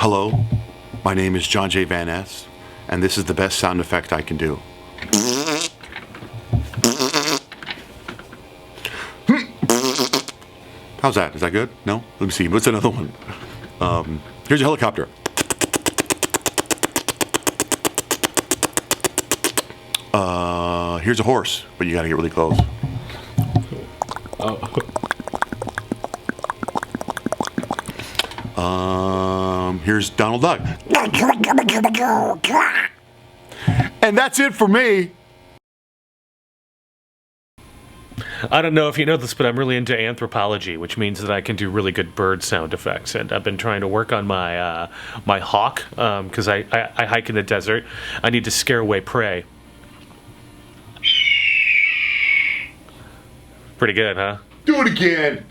Hello, my name is Johnjay Van Ness, and this is the best sound effect I can do. How's that? Is that good? No? Let me see. What's another one? Here's a helicopter. Here's a horse, but you gotta get really close. Oh. Here's Donald Duck. And that's it for me. I don't know if you know this, but I'm really into anthropology, which means that I can do really good bird sound effects. And I've been trying to work on my my hawk because I hike in the desert. I need to scare away prey. Pretty good, huh? Do it again.